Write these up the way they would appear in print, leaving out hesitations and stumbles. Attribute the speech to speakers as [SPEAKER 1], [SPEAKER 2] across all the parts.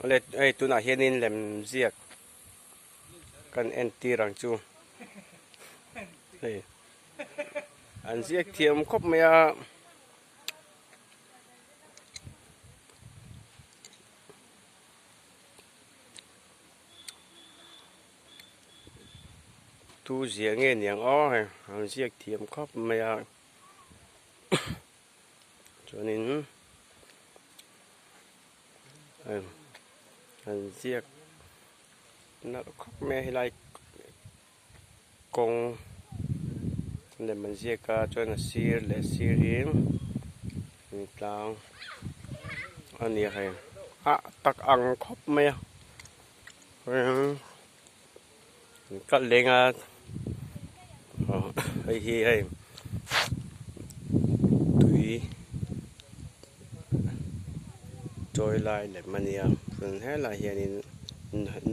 [SPEAKER 1] เลยไอ้ตัวน่ะเฮียนินแหลมเสียกกันแอนตี้รังจูเฮ้ยอันเสียกเทียมครบไหมอ่ะtuเสียงเงี้ยอย่างอ้ออันเสียกเทียมครบไหมอ่ะจนนี้อันเสียกนักครบไหมให้ไล่กงเลยมันเสียกจนซีร์และซีริมนี่กลางอันนี้ให้ตักอังครบไหมอ่ะก็เลี้ยงไอ้ที่ให้ตุยจอยลายแหลมมันเนี่ยส่วนให้ลายเฮียนี่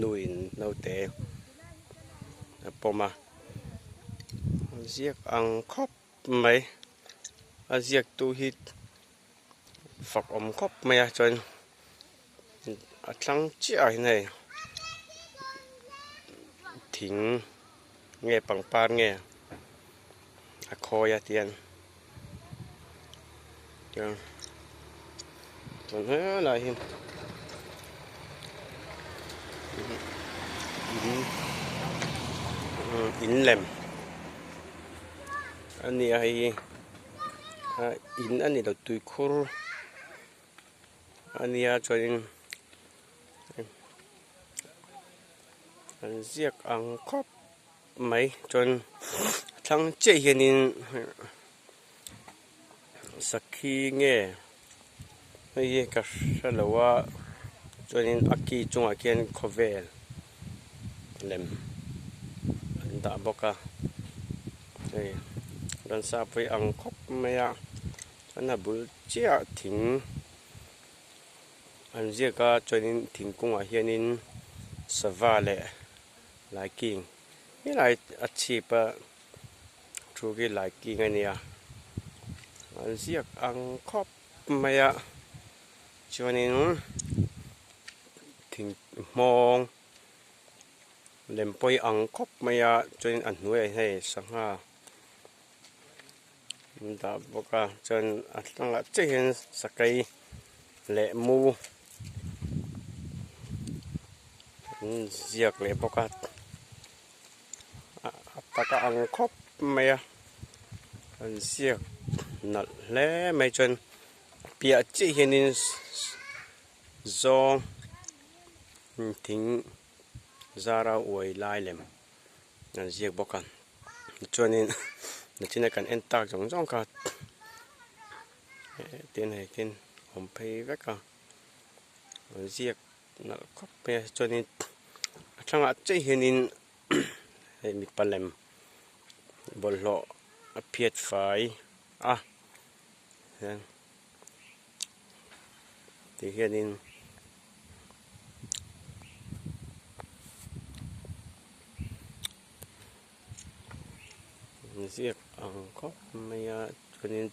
[SPEAKER 1] นุ่ยเราเตะปมาเสียกอังครบไหมเสียกตุยฝักครบไหมจนทั้งเจ้าเนี่ยทิ้งเงี้ยปังปานเงี้ยคอยาเตียนจังจนเฮ้ยอะไรหินอินแหลมอันนี้ไอ้อินอันนี้เราตุยคูร์อันนี้จนอันเสียกอังครบไหมจนทั้งเจ้าเฮียนินสักขี้เงี้ยไม่เยก็ใช่หรือว่าจนอักกี้จงอักกี้คอเวลเล่มอันดาบกะเฮ้ยดันซาไปอังคบไม่อะอันนั้นบุลเจ้าถึงอันเจ้าก็จนถึงกงอักกี้นินสวาเล่หลายกิ่งนี่หลายอาชีพทุกหลายกิ่งอันนี้อันเจ้าอังคบไม่อะจนนี้ถึงมองเล่มปอยอังคบไม่อะจนอันหน่วยให้สังหาดาบกจนอันตั้งเจเห็นสกายเละมูเสียกเละบกตะกอังคบไม่อะอันเสียกนั่นแหละไม่จนเปียเจเห็นซองทิ้งซาราอวยลายเล่มนั่นเสียกบกันจนนี้นั่นที่ไหนกันเอ็นตากจงกันเตียนให้กินผมไปไว้กันเสียกนั่นก็ไปจนนี้ทั้งอาจจะเห็นให้มีปลาเล่มบนโลเพียดไฟที่เห็นเสียกอังคบไม่จนนี้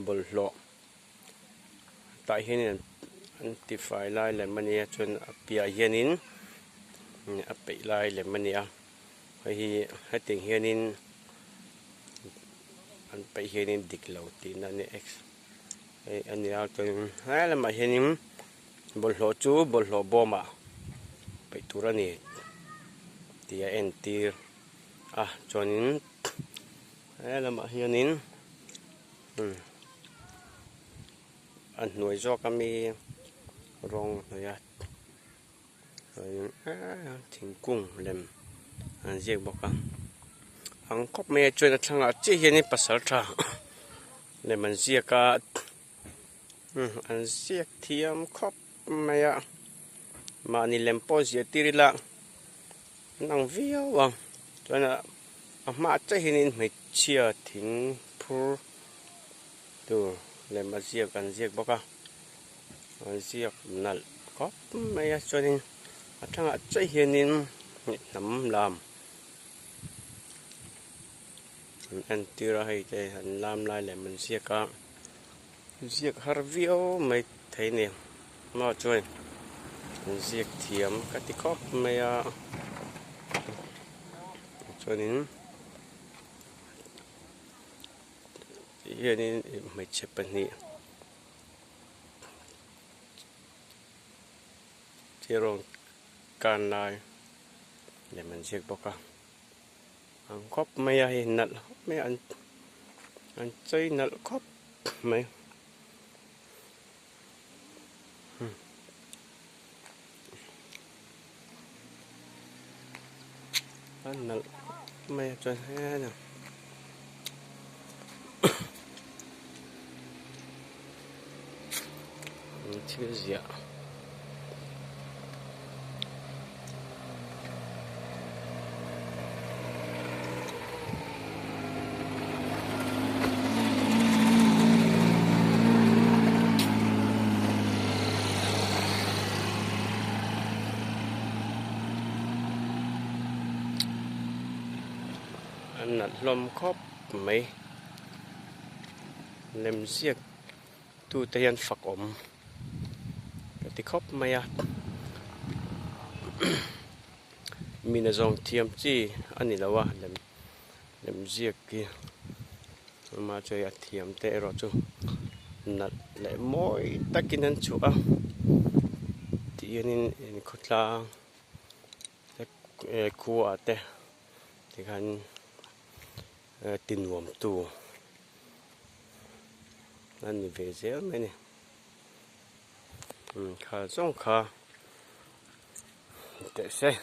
[SPEAKER 1] บนโลตายเห็นอันที่ไฟลายแหลมมันเนี่ยจนเปียเห็นไปลายแหลมมันเนี่ยให้ติงเห็นอันไปเห็นดิกเหล่าตีนั่นนี่อันนี้เอาจนให้แล้วมาเห็นบนโลจูบนโลบอมาไปตุระนี่ที่เอ็นตีจนให้แล้วมาเห็นอันหน่วยจอก็มีรองหน่วยถึงกุ้งเล่มอันเรียกบอกกันอังคบไม่จนทั้งที่เห็นนี่ภาษาไทยเล่มอันเรียกก็อันเรียกเทียมคบไม่มานี่เล่มโพสต์ตีริละนั่งวิววังจนมาจะเห็นนี่ไม่เชื่อถึงผู้ดูเล่มอันเรียกกันเรียกบอกกันอันเรียกนั่นคบไม่จนทั้งที่เห็นนี่น้ำลามอันที่เราให้ใจหันลามลายแหลมมันเสียกฮาร์วิโอไม่แท thấy nè nó chơi diệt thiểm các tí khóc mày cho nên hiện mày chụp bên này chỉ rồi can lại để mình diệt bọc ăn khóc mày hiện nợ mày ăn chơi nợ khóc mày ăn nợ mày cho thế nào chưa gì ạ anh nặn lom khóc mấy nem giết tu tay phật ổm cái tí khóc mày mình là dòng thiêm chi anh ấy là wa nem giết kia mà chơi thiêm tệ rồi chú nặn lại mỗi ta kinh anh chú thì anh khốt la cua tệ thì hắn tin uổng tu anh về dễ mấy nè khá giống khá để xem